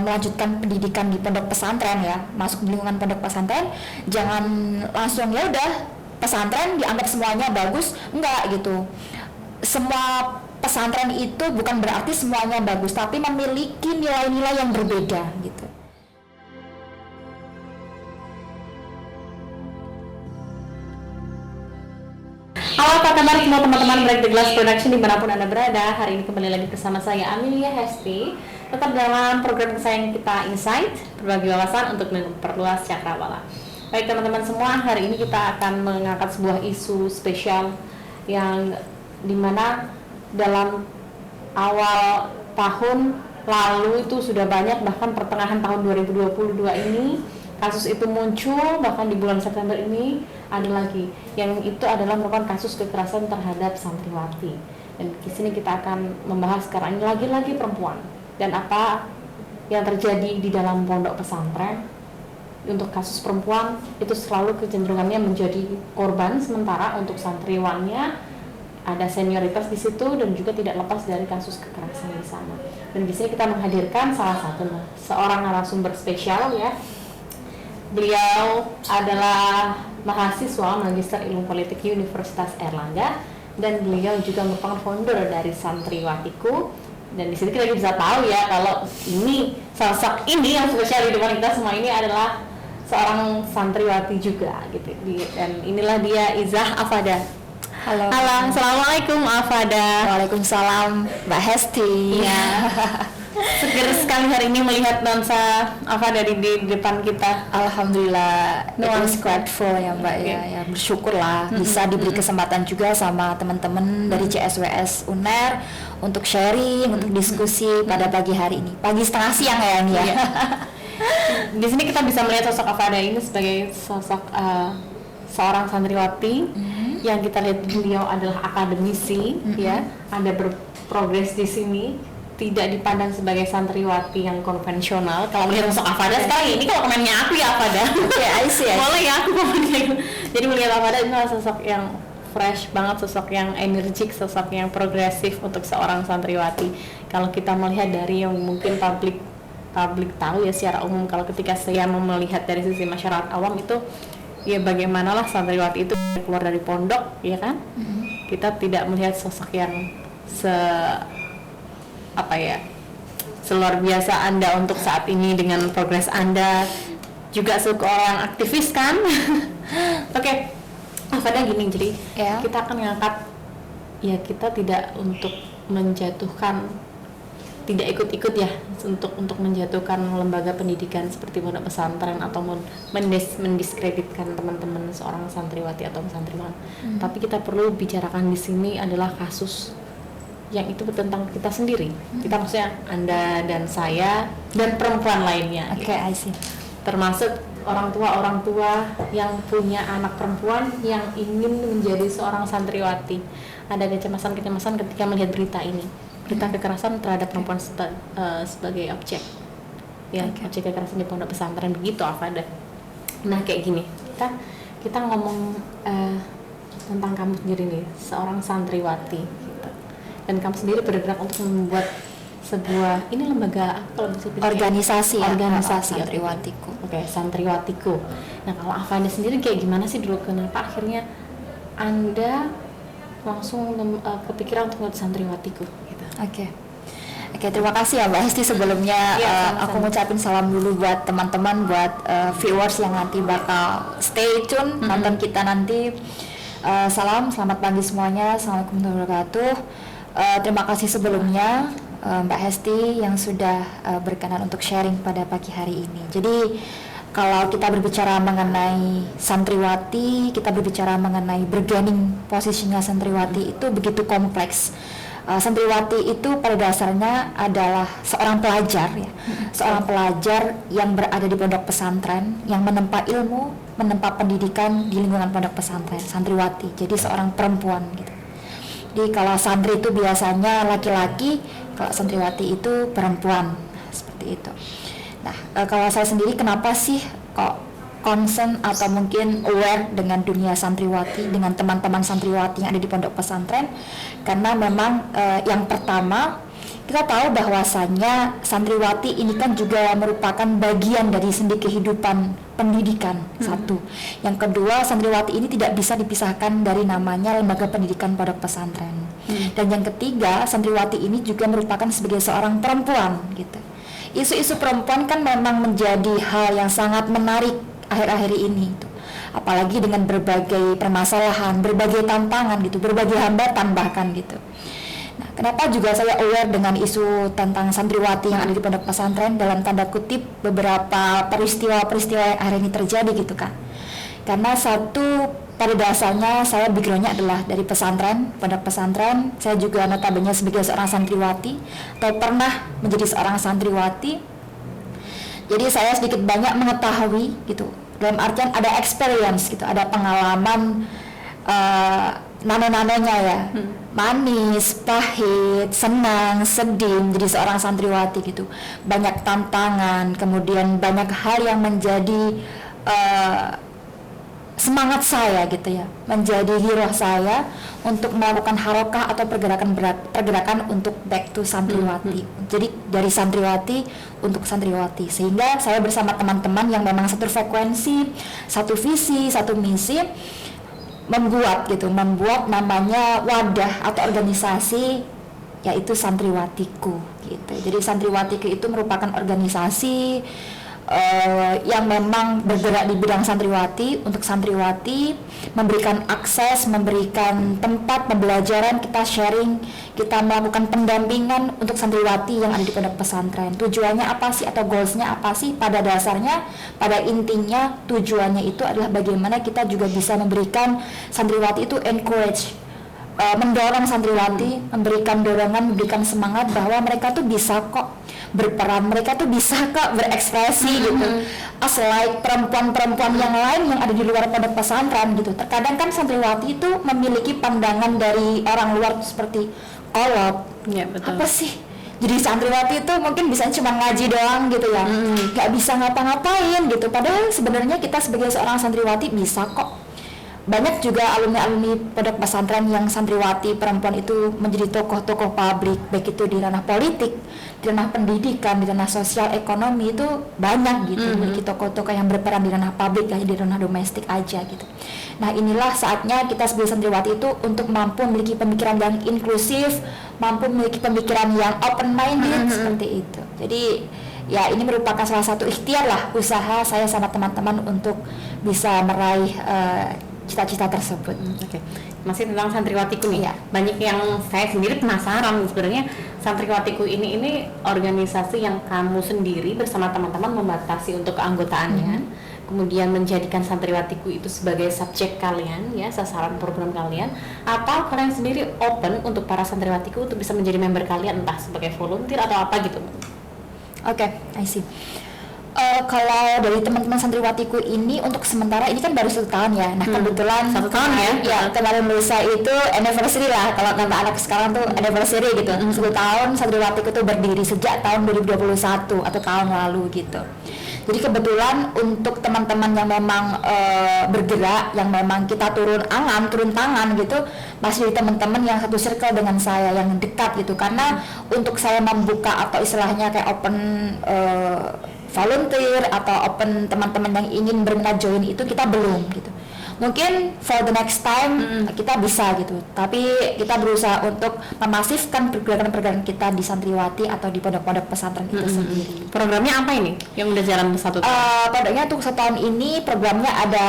melanjutkan pendidikan di pondok pesantren ya, masuk di lingkungan pondok pesantren, jangan langsung ya udah pesantren dianggap semuanya bagus, enggak gitu. Semua pesantren itu bukan berarti semuanya bagus, tapi memiliki nilai-nilai yang berbeda gitu. Halo, apa kabar semua teman-teman Break the Glass Production dimanapun Anda berada. Hari ini kembali lagi bersama saya Amelia Hesti, tetap dalam program kesayangan kita Insight, berbagi wawasan untuk memperluas cakrawala. Baik teman-teman semua, hari ini kita akan mengangkat sebuah isu spesial yang dimana dalam awal tahun lalu itu sudah banyak, bahkan pertengahan tahun 2022 ini kasus itu muncul, bahkan di bulan September ini ada lagi yang itu adalah merupakan kasus kekerasan terhadap santriwati. Dan di sini kita akan membahas sekarang ini lagi-lagi perempuan dan apa yang terjadi di dalam pondok pesantren. Untuk kasus perempuan itu selalu kecenderungannya menjadi korban, sementara untuk santriwannya ada senioritas di situ dan juga tidak lepas dari kasus kekerasan di sana. Dan di sini kita menghadirkan salah satu seorang narasumber spesial ya. Beliau adalah mahasiswa Magister Ilmu Politik Universitas Airlangga dan beliau juga merupakan founder dari Santriwatiku. Dan di sini kita bisa tahu ya kalau ini sosok ini yang spesial di depan kita semua ini adalah seorang santriwati juga gitu. Dan inilah dia Izah Afada. Halo. Halo, assalamualaikum Afada. Waalaikumsalam Mbak Hesti. Iya. Seger sekali hari ini melihat Nonsa Afada di depan kita. Alhamdulillah, it was Nuansa. grateful ya Mbak ya bersyukurlah bisa diberi kesempatan juga sama teman-teman dari CSWS UNER untuk sharing, untuk diskusi pada pagi hari ini, pagi setengah siang ya ini ya. Iya. Di sini kita bisa melihat sosok Afada ini sebagai sosok seorang santriwati yang kita lihat beliau adalah akademisi ya, ada berprogres di sini, tidak dipandang sebagai santriwati yang konvensional. Kalau melihat sosok Afada sekarang ini kalau komennya aku ya Afada. Oke, I see. Boleh ya aku komennya. Jadi melihat Afada ini adalah sosok yang fresh banget, sosok yang energik, sosok yang progresif untuk seorang santriwati. Kalau kita melihat dari yang mungkin publik tahu ya secara umum, kalau ketika saya melihat dari sisi masyarakat awam itu ya bagaimanalah santriwati itu keluar dari pondok ya kan, kita tidak melihat sosok yang seluar biasa Anda untuk saat ini dengan progres Anda, juga seorang aktivis kan. Oke. Afada gini, jadi kita akan mengangkat ya, kita tidak untuk menjatuhkan, tidak ikut-ikut ya untuk menjatuhkan lembaga pendidikan seperti pondok pesantren atau mendiskreditkan teman-teman seorang santriwati atau santriwan. Tapi kita perlu bicarakan di sini adalah kasus yang itu tentang kita sendiri. Kita maksudnya Anda dan saya dan perempuan lainnya. Oke, I see. Termasuk orang tua yang punya anak perempuan yang ingin menjadi seorang santriwati. Ada kecemasan ketika melihat berita ini. Berita kekerasan terhadap perempuan sebagai objek ya, objek kekerasan di pondok pesantren, begitu Afada. Nah kayak gini, kita ngomong tentang kamu sendiri nih, seorang santriwati gitu. Dan kamu sendiri bergerak untuk membuat sebuah ini lembaga kalau bisa organisasi Santriwatiku. Oke, Santriwatiku. Nah kalau Afada sendiri kayak gimana sih dulu, kenapa akhirnya Anda langsung kepikiran untuk membuat Santriwatiku gitu? Oke, terima kasih ya Mbak Hesti sebelumnya. Aku ngucapin salam dulu buat teman-teman, buat viewers yang nanti bakal stay tune nonton kita nanti. Selamat pagi semuanya, assalamualaikum warahmatullahi wabarakatuh. Terima kasih sebelumnya Mbak Hesti yang sudah berkenan untuk sharing pada pagi hari ini. Jadi kalau kita berbicara mengenai santriwati, kita berbicara mengenai bargaining posisinya santriwati itu begitu kompleks. Santriwati itu pada dasarnya adalah seorang pelajar ya, seorang pelajar yang berada di pondok pesantren, yang menempa ilmu, menempa pendidikan di lingkungan pondok pesantren, santriwati. Jadi seorang perempuan gitu. Jadi kalau santri itu biasanya laki-laki, kalau santriwati itu perempuan, seperti itu. Nah, kalau saya sendiri kenapa sih kok concern atau mungkin aware dengan dunia santriwati, dengan teman-teman santriwati yang ada di pondok pesantren? Karena memang yang pertama kita tahu bahwasannya santriwati ini kan juga merupakan bagian dari sendi kehidupan pendidikan. Satu, yang kedua, santriwati ini tidak bisa dipisahkan dari namanya lembaga pendidikan pondok pesantren. Dan yang ketiga, santriwati ini juga merupakan sebagai seorang perempuan gitu. Isu-isu perempuan kan memang menjadi hal yang sangat menarik akhir-akhir ini gitu. Apalagi dengan berbagai permasalahan, berbagai tantangan gitu, berbagai hambatan bahkan gitu. Nah, kenapa juga saya aware dengan isu tentang santriwati yang ada di pondok pesantren, dalam tanda kutip beberapa peristiwa-peristiwa yang hari ini terjadi gitu kan. Karena satu, pada dasarnya saya backgroundnya adalah dari pesantren, pondok pesantren. Saya juga notabene sebagai seorang santriwati atau pernah menjadi seorang santriwati. Jadi saya sedikit banyak mengetahui gitu. Dalam artian ada experience gitu, ada pengalaman nano-nanonya ya, manis, pahit, senang, sedih menjadi seorang santriwati gitu. Banyak tantangan, kemudian banyak hal yang menjadi semangat saya gitu ya, menjadi hero saya untuk melakukan harokah atau pergerakan untuk back to santriwati. Jadi dari santriwati untuk santriwati, sehingga saya bersama teman-teman yang memang satu frekuensi, satu visi, satu misi, membuat namanya wadah atau organisasi, yaitu Santriwatiku gitu. Jadi Santriwatiku itu merupakan organisasi yang memang bergerak di bidang santriwati, untuk santriwati, memberikan akses, memberikan tempat pembelajaran, kita sharing, kita melakukan pendampingan untuk santriwati yang ada di pondok pesantren. Tujuannya apa sih atau goalsnya apa sih? Pada dasarnya, pada intinya tujuannya itu adalah bagaimana kita juga bisa memberikan santriwati itu encourage, mendorong santriwati, memberikan dorongan, memberikan semangat bahwa mereka tuh bisa kok berperan, mereka tuh bisa kok berekspresi gitu. As like perempuan-perempuan yang lain yang ada di luar pondok pesantren gitu. Terkadang kan santriwati itu memiliki pandangan dari orang luar seperti kolot. Ya, betul. Apa sih? Jadi santriwati itu mungkin bisa cuma ngaji doang gitu ya. Nggak bisa ngapa-ngapain gitu. Padahal sebenarnya kita sebagai seorang santriwati bisa kok. Banyak juga alumni-alumni pondok pesantren yang santriwati perempuan itu menjadi tokoh-tokoh publik, baik itu di ranah politik, di ranah pendidikan, di ranah sosial ekonomi, itu banyak gitu. Memiliki tokoh-tokoh yang berperan di ranah publik, hanya di ranah domestik aja gitu. Nah, inilah saatnya kita sebagai santriwati itu untuk mampu memiliki pemikiran yang inklusif, mampu memiliki pemikiran yang open minded seperti itu. Jadi ya, ini merupakan salah satu ikhtiar lah, usaha saya sama teman-teman untuk bisa meraih cita-cita tersebut. Oke. Masih tentang santriwatiku nih. Iya. Banyak yang saya sendiri penasaran sebenarnya, santriwatiku ini organisasi yang kamu sendiri bersama teman-teman membatasi untuk keanggotaannya, kemudian menjadikan santriwatiku itu sebagai subjek kalian ya, sasaran program kalian, atau kalian sendiri open untuk para santriwatiku untuk bisa menjadi member kalian, entah sebagai volunteer atau apa gitu. Oke, I see. Kalau dari teman-teman santriwatiku ini untuk sementara ini kan baru 1 tahun ya. Nah, kebetulan 1 tahun ya? Ya, kemarin lusa itu anniversary lah. Kalau kata anak sekarang tuh anniversary gitu. 1 tahun santriwatiku tuh berdiri sejak tahun 2021 atau tahun lalu gitu. Jadi kebetulan untuk teman-teman yang memang bergerak, yang memang kita turun tangan gitu, masih teman-teman yang satu circle dengan saya, yang dekat gitu. Karena untuk saya membuka atau istilahnya kayak open volunteer atau open teman-teman yang ingin berminat join itu kita belum gitu. Mungkin for the next time kita bisa gitu, tapi kita berusaha untuk memasifkan pergerakan-pergerakan kita di santriwati atau di pondok-pondok pesantren itu sendiri. Programnya apa ini yang udah jalan 1 tahun? Produknya untuk 1 tahun ini programnya ada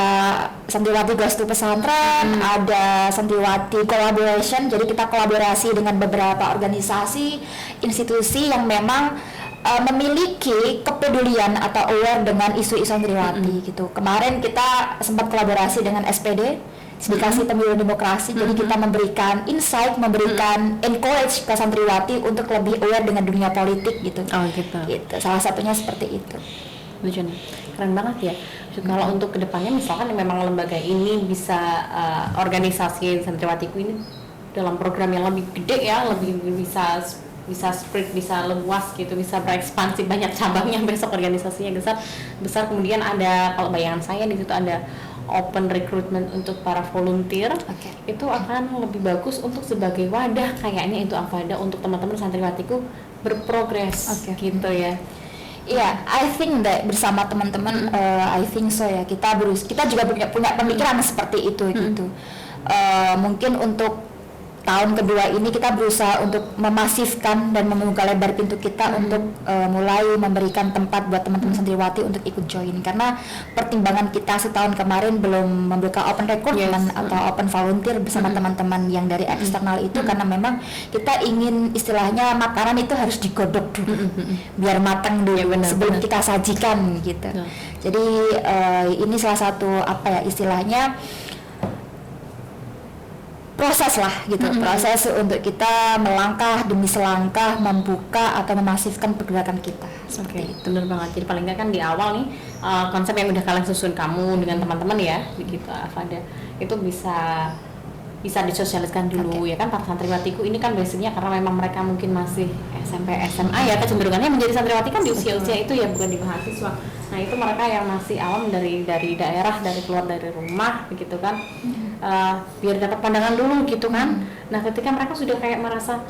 santriwati goes to pesantren, ada santriwati collaboration. Jadi kita kolaborasi dengan beberapa organisasi, institusi yang memang memiliki kepedulian atau aware dengan isu-isu santriwati gitu. Kemarin kita sempat kolaborasi dengan SPD, Sindikasi Pemilu Demokrasi. Jadi kita memberikan insight, memberikan encourage ke santriwati untuk lebih aware dengan dunia politik gitu. Oh gitu. Gitu. Salah satunya seperti itu. Lucu nih. Keren banget ya. Kalau untuk kedepannya misalkan memang lembaga ini bisa organisasi santriwatiku ini dalam program yang lebih gede ya, lebih bisa spread, bisa luas gitu, bisa berekspansi, banyak cabangnya, besok organisasinya besar. Kemudian ada, kalau bayangan saya di situ ada open recruitment untuk para volunteer. Itu akan lebih bagus untuk sebagai wadah kayaknya itu apa ada untuk teman-teman santriwatiku berprogres gitu ya. Iya, I think that bersama teman-teman, I think so ya, kita juga punya pemikiran seperti itu gitu. Mungkin untuk tahun kedua ini kita berusaha untuk memasifkan dan membuka lebar pintu kita untuk mulai memberikan tempat buat teman-teman santriwati untuk ikut join, karena pertimbangan kita setahun kemarin belum membuka open recruitment atau open volunteer bersama teman-teman yang dari eksternal itu karena memang kita ingin istilahnya makanan itu harus digodok dulu biar matang dulu sebelum kita sajikan gitu. Jadi ini salah satu istilahnya proses lah gitu, proses untuk kita melangkah demi selangkah membuka atau memasifkan pergerakan kita seperti itu. Benar banget. Jadi paling nggak kan di awal nih konsep yang udah kalian susun kamu dengan teman-teman ya, begitu Afada, itu bisa disosialiskan dulu ya kan. Para santriwatiku ini kan basicnya karena memang mereka mungkin masih SMP SMA ya, kecenderungannya menjadi santriwati kan di usia-usia itu ya, bukan di mahasiswa. Nah itu mereka yang masih awam dari daerah, dari keluar dari rumah begitu kan, biar dapat pandangan dulu gitu kan. Nah ketika mereka sudah kayak merasa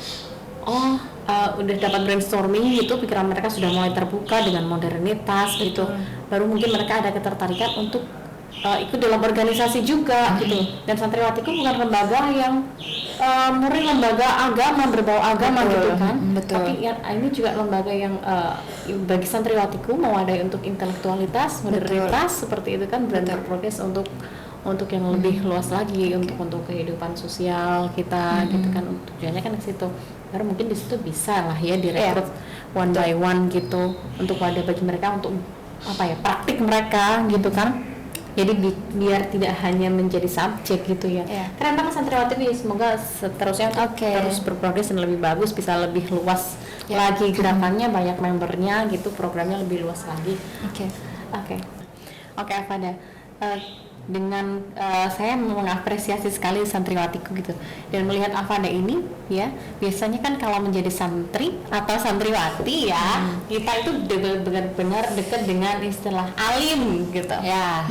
udah dapat brainstorming gitu, pikiran mereka sudah mulai terbuka dengan modernitas gitu, baru mungkin mereka ada ketertarikan untuk ikut dalam organisasi juga gitu. Dan santriwatiku bukan lembaga yang murni lembaga agama, berbau agama gitu kan, tapi ini juga lembaga yang bagi santriwatiku mewadai untuk intelektualitas, modernitas seperti itu kan, berprogres untuk yang lebih luas lagi, untuk kehidupan sosial kita gitu kan, tujuannya kan ke situ. Baru mungkin di situ bisa lah ya direkrut one by one gitu, untuk wadah bagi mereka untuk praktik mereka gitu kan. Jadi biar tidak hanya menjadi subjek gitu ya. Karena memang santriwati ini semoga seterusnya terus berprogres dan lebih bagus, bisa lebih luas lagi gerakannya, banyak membernya gitu, programnya lebih luas lagi. Oke, Afada. Dengan saya mengapresiasi sekali santriwatiku gitu, dan melihat Afada ini ya, biasanya kan kalau menjadi santri atau santriwati ya, kita itu benar-benar dekat dengan istilah alim gitu ya.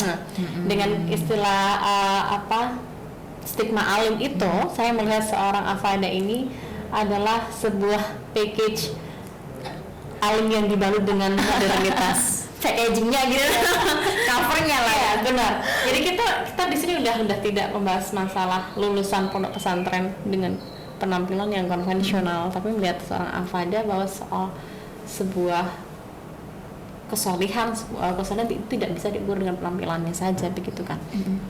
Dengan istilah stigma alim itu, saya melihat seorang Afada ini adalah sebuah package alim yang dibalut dengan modernitas. Packagingnya gitu, covernya lah ya, benar. Jadi kita di sini udah tidak membahas masalah lulusan pondok pesantren dengan penampilan yang konvensional, tapi melihat seorang Afada bahwa soal sebuah kesolihan tidak bisa diukur dengan penampilannya saja begitu kan.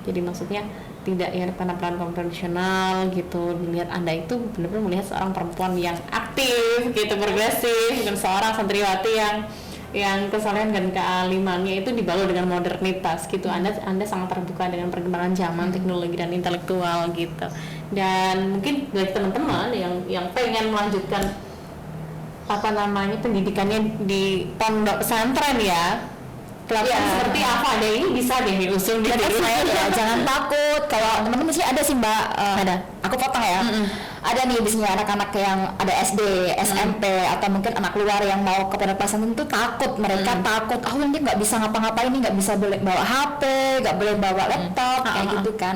Jadi maksudnya tidak ya penampilan konvensional gitu, dilihat Anda itu benar-benar melihat seorang perempuan yang aktif gitu, progresif, dan seorang santriwati yang kesalahan dan kealimannya itu dibalut dengan modernitas gitu. Anda sangat terbuka dengan perkembangan zaman, teknologi dan intelektual gitu. Dan mungkin bagi teman-teman yang pengen melanjutkan pendidikannya di pondok pesantren ya, seperti Afada ini bisa deh diusung di diri saya ya. Jangan takut, kalau teman-teman sih ada sih Mbak, ada. Aku potong ya. Ada nih biasanya anak-anak yang ada SD, SMP atau mungkin anak luar yang mau ke pondok pesantren itu takut, mereka takut, nanti nggak bisa ngapa-ngapain nih, nggak bisa boleh bawa HP, nggak boleh bawa laptop kayak gitu kan.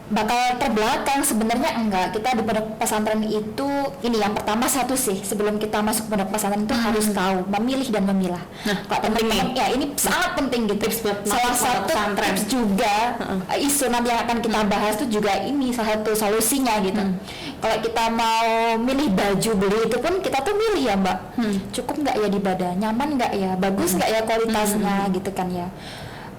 Bakal terbelakang. Sebenarnya enggak, kita di pondok pesantren itu ini yang pertama satu sih, sebelum kita masuk pondok pesantren itu harus tahu memilih dan memilah. Kalau teman-teman ya ini sangat penting gitu. Salah satu tips juga isu nanti yang akan kita bahas itu juga ini salah satu solusinya gitu. Kalau kita mau milih baju beli itu pun kita tuh milih ya Mbak, cukup nggak ya di badan, nyaman nggak ya, bagus nggak ya kualitasnya gitu kan ya.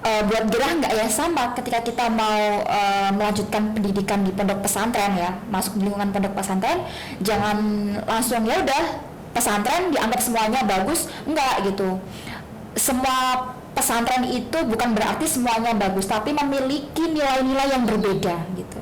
Buat gerah nggak ya, sama ketika kita mau melanjutkan pendidikan di pondok pesantren ya, masuk di lingkungan pondok pesantren, jangan langsung ya udah pesantren dianggap semuanya bagus, enggak gitu. Semua pesantren itu bukan berarti semuanya bagus, tapi memiliki nilai-nilai yang berbeda gitu.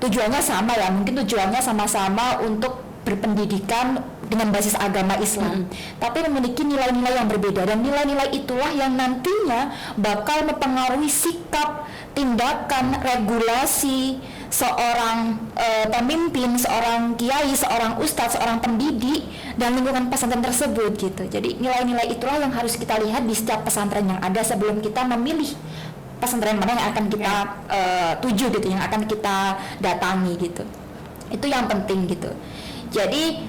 Tujuannya sama ya, mungkin tujuannya sama-sama untuk berpendidikan dengan basis agama Islam, tapi memiliki nilai-nilai yang berbeda, dan nilai-nilai itulah yang nantinya bakal mempengaruhi sikap, tindakan, regulasi seorang pemimpin, seorang kiai, seorang ustadz, seorang pendidik dan lingkungan pesantren tersebut gitu. Jadi nilai-nilai itulah yang harus kita lihat di setiap pesantren yang ada sebelum kita memilih pesantren mana yang akan kita tuju gitu, yang akan kita datangi gitu. Itu yang penting gitu. Jadi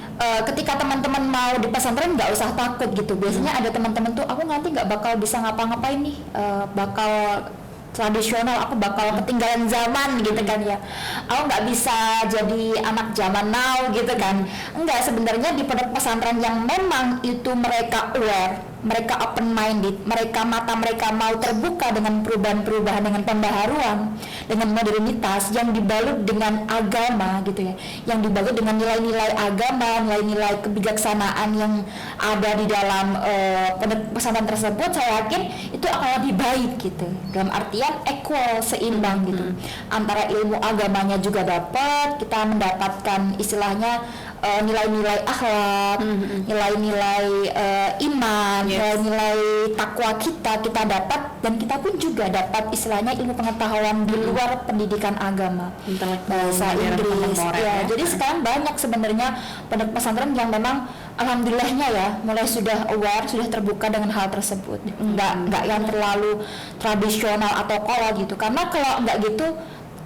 ketika teman-teman mau di pesantren nggak usah takut gitu. Biasanya ada teman-teman tuh, aku nanti nggak bakal bisa ngapa-ngapain nih, bakal tradisional, aku bakal ketinggalan zaman gitu kan ya, aku nggak bisa jadi anak zaman now gitu kan. Enggak, sebenarnya di pondok pesantren yang memang itu mereka aware, mereka open minded, mata mereka mau terbuka dengan perubahan-perubahan, dengan pembaharuan, dengan modernitas yang dibalut dengan agama gitu ya, yang dibalut dengan nilai-nilai agama, nilai-nilai kebijaksanaan yang ada di dalam pondok pesantren tersebut. Saya yakin itu akan lebih baik gitu, dalam artian equal, seimbang gitu, antara ilmu agamanya juga dapat, kita mendapatkan istilahnya nilai-nilai akhlak, nilai-nilai iman, nilai-nilai takwa kita dapat, dan kita pun juga dapat istilahnya ilmu pengetahuan di luar pendidikan agama, bahasa Inggris ya. Jadi sekarang banyak sebenarnya pondok pesantren yang memang alhamdulillahnya ya mulai sudah aware, sudah terbuka dengan hal tersebut, nggak yang terlalu tradisional atau kolot gitu, karena kalau nggak gitu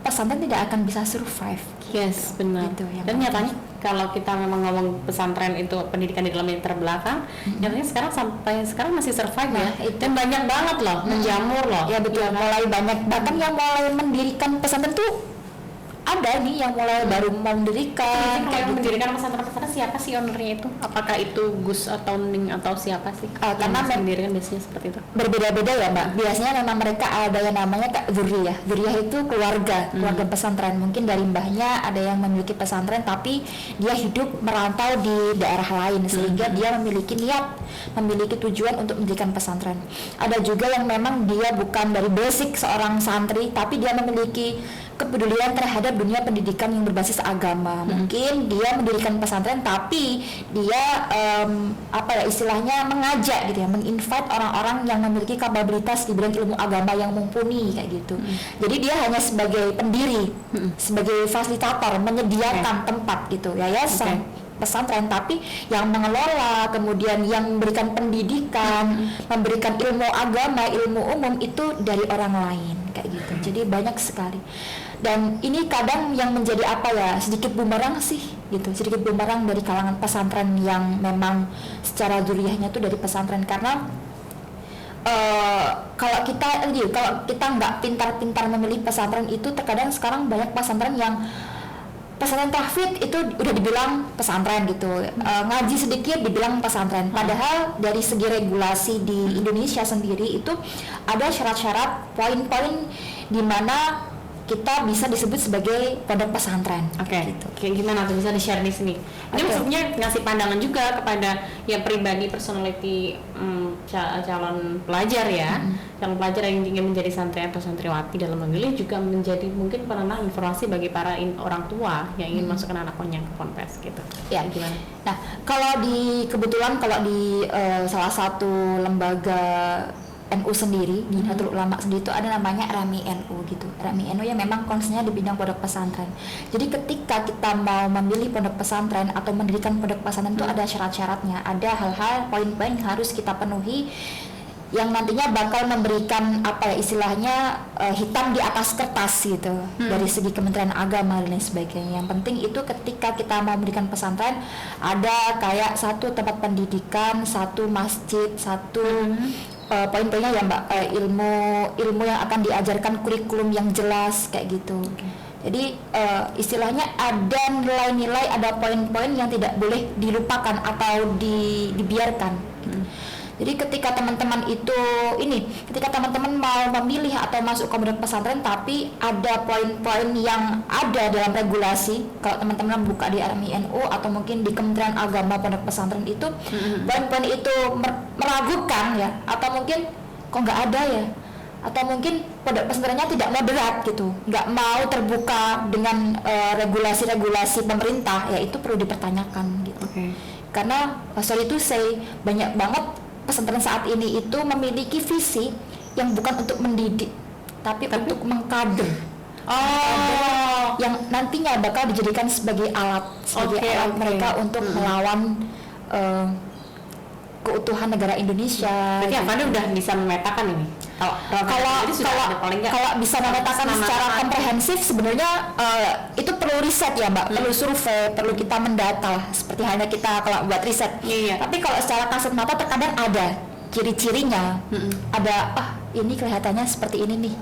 pesantren tidak akan bisa survive. Yes, benar. Gitu, dan nyatanya kalau kita memang ngomong pesantren itu pendidikan di dalam yang terbelakang, nyatanya sekarang sampai sekarang masih survive ya. Dan banyak banget loh menjamur loh. Ya betul, mulai banyak, bahkan yang mulai mendirikan pesantren tuh ada nih yang mulai baru mau mendirikan. Kayak mendirikan pesantren siapa sih ownernya itu? Apakah itu Gus atau Ning atau siapa sih? Karena mendirikan biasanya seperti itu. Berbeda-beda ya Mbak. Biasanya memang mereka ada yang namanya dzurriyah. Dzurriyah itu keluarga pesantren. Mungkin dari mbahnya ada yang memiliki pesantren, tapi dia hidup merantau di daerah lain sehingga dia memiliki niat, memiliki tujuan untuk mendirikan pesantren. Ada juga yang memang dia bukan dari basic seorang santri, tapi dia memiliki kepedulian terhadap dunia pendidikan yang berbasis agama. Mungkin dia mendirikan pesantren tapi dia istilahnya mengajak gitu ya, menginvite orang-orang yang memiliki kapabilitas di bidang ilmu agama yang mumpuni kayak gitu. Jadi dia hanya sebagai pendiri, sebagai fasilitator, menyediakan tempat gitu, yayasan pesantren, tapi yang mengelola, kemudian yang memberikan pendidikan, memberikan ilmu agama, ilmu umum itu dari orang lain kayak gitu. Jadi banyak sekali. Dan ini kadang yang menjadi sedikit bumerang sih gitu, sedikit bumerang dari kalangan pesantren yang memang secara dzurriyahnya tuh dari pesantren, karena kalau kita nggak pintar-pintar memilih pesantren itu, terkadang sekarang banyak pesantren yang pesantren tahfidz itu udah dibilang pesantren gitu, ngaji sedikit dibilang pesantren, padahal dari segi regulasi di Indonesia sendiri itu ada syarat-syarat, poin-poin di mana kita bisa disebut sebagai pondok pesantren. Gitu. Kayak gimana tuh, bisa di-share di sini? Ini maksudnya ngasih pandangan juga kepada ya pribadi, personality calon pelajar ya, calon pelajar yang ingin menjadi santri atau santriwati dalam memilih, juga menjadi mungkin penambah informasi bagi para orang tua yang ingin masukkan anaknya ke ponpes gitu. Ya, gimana? Nah, kalau di salah satu lembaga NU sendiri, di Nahdlatul Ulama sendiri itu ada namanya RAMI NU gitu. RAMI NU yang memang konsennya di bidang pondok pesantren. Jadi ketika kita mau memilih pondok pesantren atau mendirikan pondok pesantren itu ada syarat-syaratnya, ada hal-hal, poin-poin yang harus kita penuhi yang nantinya bakal memberikan istilahnya hitam di atas kertas gitu dari segi Kementerian Agama dan lain sebagainya. Yang penting itu ketika kita mau mendirikan pesantren ada kayak satu tempat pendidikan, satu masjid, satu poin-poinnya ya Mbak, ilmu yang akan diajarkan, kurikulum yang jelas kayak gitu. Jadi istilahnya ada nilai-nilai, ada poin-poin yang tidak boleh dilupakan atau dibiarkan gitu. Jadi ketika teman-teman mau memilih atau masuk ke pondok pesantren, tapi ada poin-poin yang ada dalam regulasi, kalau teman-teman buka di RMI NU atau mungkin di Kementerian Agama pondok pesantren itu, poin-poin itu meragukan ya, atau mungkin kok nggak ada ya, atau mungkin pondok pesantrennya tidak moderat gitu, nggak mau terbuka dengan regulasi-regulasi pemerintah, ya itu perlu dipertanyakan gitu. Karena sorry to say, banyak banget pesantren saat ini itu memiliki visi yang bukan untuk mendidik, tapi untuk mengkader. Yang nantinya bakal dijadikan sebagai alat, mereka untuk melawan keutuhan negara Indonesia. Berarti Anda udah bisa memetakan ini. Kalau bisa memetakan secara komprehensif sebenarnya itu perlu riset ya Mbak, perlu survei, perlu kita mendata lah, seperti halnya kita kalau buat riset. Tapi kalau secara kasat mata terkadang ada ciri-cirinya, ada ini kelihatannya seperti ini nih,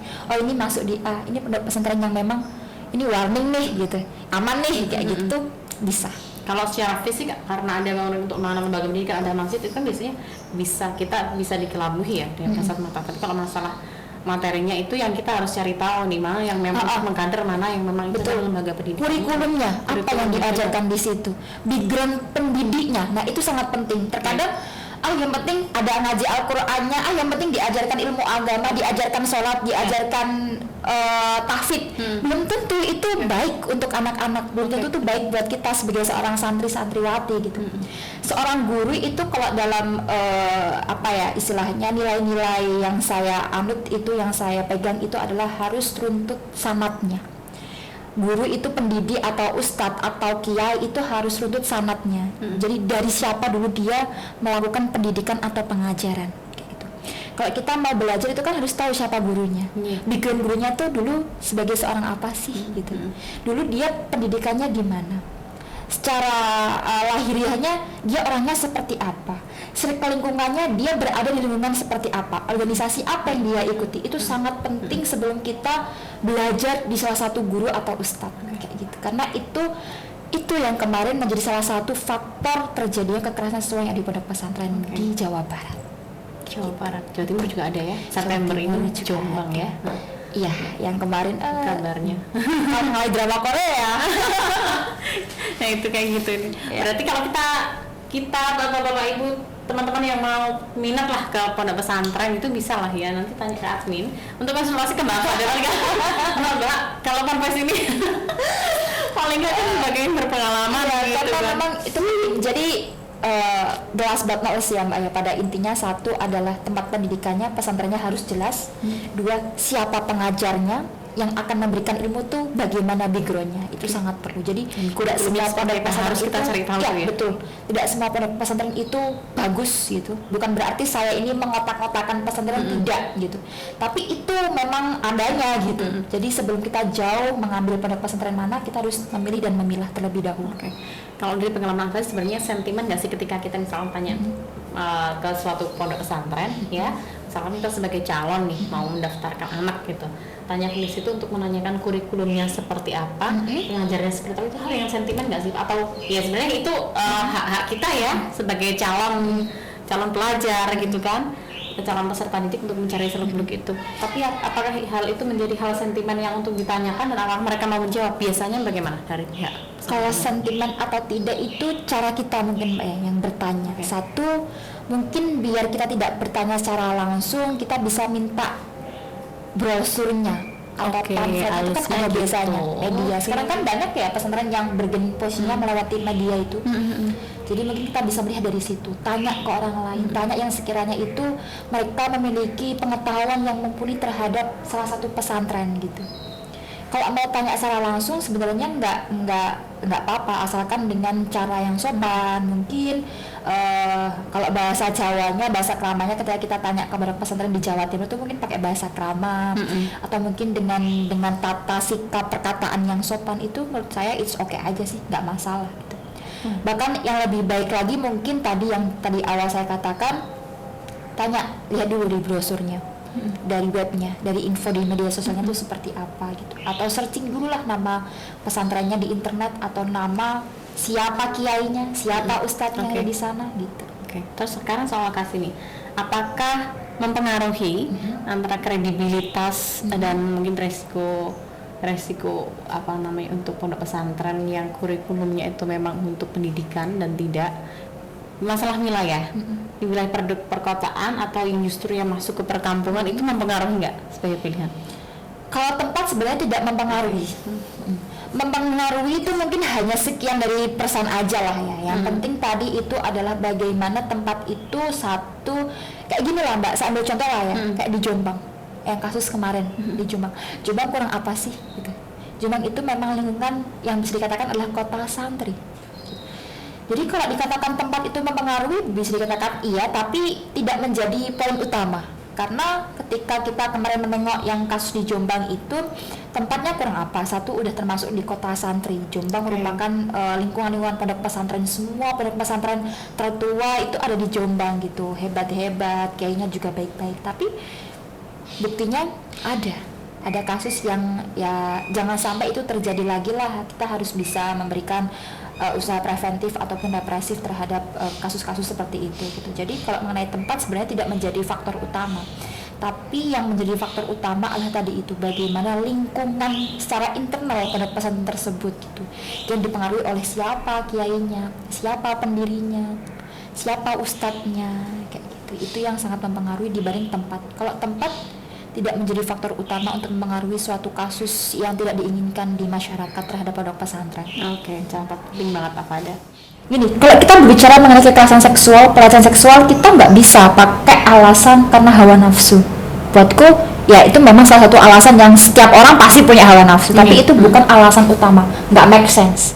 ini masuk di ini pondok pesantren yang memang ini warning nih gitu, aman nih kayak gitu bisa. Kalau secara fisik karena ada bangunan untuk lembaga pendidikan, ada masjid, itu kan biasanya kita bisa dikelabuhi ya dengan kasat mata. Tapi kalau masalah materinya itu yang kita harus cari tahu nih, mana yang memang mengkader, mana yang memang itu lembaga pendidikan. Kurikulumnya apa yang diajarkan di situ, background pendidiknya, nah itu sangat penting. Terkadang yang penting ada ngaji Al-Qur'annya, yang penting diajarkan ilmu agama, diajarkan sholat, diajarkan tahfidz. Belum tentu itu baik untuk anak-anak, belum tentu itu baik buat kita sebagai seorang santri-santriwati gitu. Seorang guru itu kalau dalam istilahnya nilai-nilai yang saya anut itu, yang saya pegang itu adalah harus runtut sanadnya. Guru itu pendidik atau ustadz atau kiai itu harus runtut sanadnya. Jadi dari siapa dulu dia melakukan pendidikan atau pengajaran gitu. Kalau kita mau belajar itu kan harus tahu siapa gurunya. Background gurunya tuh dulu sebagai seorang apa sih gitu. Dulu dia pendidikannya di mana? Secara lahiriahnya dia orangnya seperti apa? Circle lingkungannya dia berada di lingkungan seperti apa? Organisasi apa yang dia ikuti? Itu sangat penting sebelum kita belajar di salah satu guru atau ustadz kayak gitu. Karena itu yang kemarin menjadi salah satu faktor terjadinya kekerasan seksual yang ada di pondok pesantren di Jawa Barat. Jawa Timur juga ada ya. September ini Jombang ya. Iya, yang kemarin kabarnya mulai drama Korea. Nah itu kayak gitu nih. Berarti kalau kita bapak-bapak ibu, teman-teman yang mau minat lah ke pondok pesantren itu bisa lah ya, nanti tanya ke admin untuk konsultasi ke Mbak Fadel kan. Mbak, kalau ponpes ini paling nggak kan sebagai yang berpengalaman gitu kan. Memang itu jadi jelas banget ya Mbak ya, pada intinya satu adalah tempat pendidikannya, pesantrennya harus jelas. Dua, siapa pengajarnya yang akan memberikan ilmu tuh bagaimana backgroundnya, itu sangat perlu. Jadi tidak semua pondok pesantren kita cari tahu ya. Betul, tidak semua pondok pesantren itu bagus gitu. Bukan berarti saya ini mengotak-otakan pesantren, tidak gitu. Tapi itu memang adanya gitu. Jadi sebelum kita jauh mengambil pondok pesantren mana, kita harus memilih dan memilah terlebih dahulu. Kalau dari pengalaman saya sebenarnya sentimen nggak sih ketika kita misalnya tanya ke suatu pondok pesantren ya, misalkan kita sebagai calon nih mau mendaftarkan anak gitu, tanya di situ untuk menanyakan kurikulumnya seperti apa, pengajarnya seperti apa, itu hal yang sentimen nggak sih? Atau ya sebenarnya itu hak kita ya sebagai calon pelajar gitu kan, calon peserta didik untuk mencari seluk-beluk itu. Tapi apakah hal itu menjadi hal sentimen yang untuk ditanyakan dan apakah mereka mau menjawab? Biasanya bagaimana dari pihak? Kalau sentimen atau tidak itu cara kita mungkin Mbak ya yang bertanya. Satu, mungkin biar kita tidak bertanya secara langsung, kita bisa minta brosurnya atau pamflet itu kan ada biasanya media. Sekarang kan banyak ya pesantren yang bergening posisinya melewati media itu. Jadi mungkin kita bisa melihat dari situ, tanya ke orang lain, tanya yang sekiranya itu mereka memiliki pengetahuan yang mumpuni terhadap salah satu pesantren gitu. Kalau mau tanya secara langsung sebenarnya nggak apa-apa, asalkan dengan cara yang sopan. Mungkin kalau bahasa Jawanya, bahasa keramanya ketika kita tanya ke pesantren di Jawa Timur itu mungkin pakai bahasa krama, atau mungkin dengan tata sikap perkataan yang sopan, itu menurut saya it's okay aja sih, nggak masalah gitu. Bahkan yang lebih baik lagi mungkin tadi awal saya katakan, lihat dulu di brosurnya, dari webnya, dari info di media sosialnya itu seperti apa gitu, atau searching dulu lah nama pesantrennya di internet, atau nama siapa kiainya, siapa ustadznya yang di sana gitu. Terus sekarang soal kasih nih, apakah mempengaruhi antara kredibilitas dan mungkin resiko untuk pondok pesantren yang kurikulumnya itu memang untuk pendidikan dan tidak masalah wilayah di wilayah perkotaan atau yang justru yang masuk ke perkampungan, itu mempengaruhi nggak sebagai pilihan? Kalau tempat sebenarnya tidak mempengaruhi. Mempengaruhi itu mungkin hanya sekian dari persen aja lah ya. Yang penting tadi itu adalah bagaimana tempat itu satu, kayak gini lah Mbak, saya ambil contoh lah ya, kayak di Jombang, yang kasus kemarin di Jombang kurang apa sih gitu. Jombang itu memang lingkungan yang bisa dikatakan adalah kota santri. Jadi kalau dikatakan tempat itu mempengaruhi, bisa dikatakan iya, tapi tidak menjadi poin utama. Karena ketika kita kemarin menengok yang kasus di Jombang itu, tempatnya kurang apa? Satu, udah termasuk di kota santri. Jombang merupakan lingkungan-lingkungan pondok pesantren. Semua pondok pesantren tertua itu ada di Jombang gitu. Hebat-hebat, kayaknya juga baik-baik. Tapi buktinya ada kasus yang ya jangan sampai itu terjadi lagi lah. Kita harus bisa memberikan usaha preventif ataupun represif terhadap kasus-kasus seperti itu gitu. Jadi kalau mengenai tempat sebenarnya tidak menjadi faktor utama, tapi yang menjadi faktor utama adalah tadi itu, bagaimana lingkungan secara internal pondok pesantren tersebut gitu, yang dipengaruhi oleh siapa kiainya, siapa pendirinya, siapa ustadznya, kayak gitu. Itu yang sangat mempengaruhi dibanding tempat. Kalau tempat tidak menjadi faktor utama untuk mempengaruhi suatu kasus yang tidak diinginkan di masyarakat terhadap pondok pesantren. Oke, contoh penting banget apa ada. Gini, kalau kita berbicara mengenai kekerasan seksual, pelecehan seksual, kita nggak bisa pakai alasan karena hawa nafsu. Buatku, ya itu memang salah satu alasan yang setiap orang pasti punya hawa nafsu, tapi itu bukan alasan utama, nggak make sense.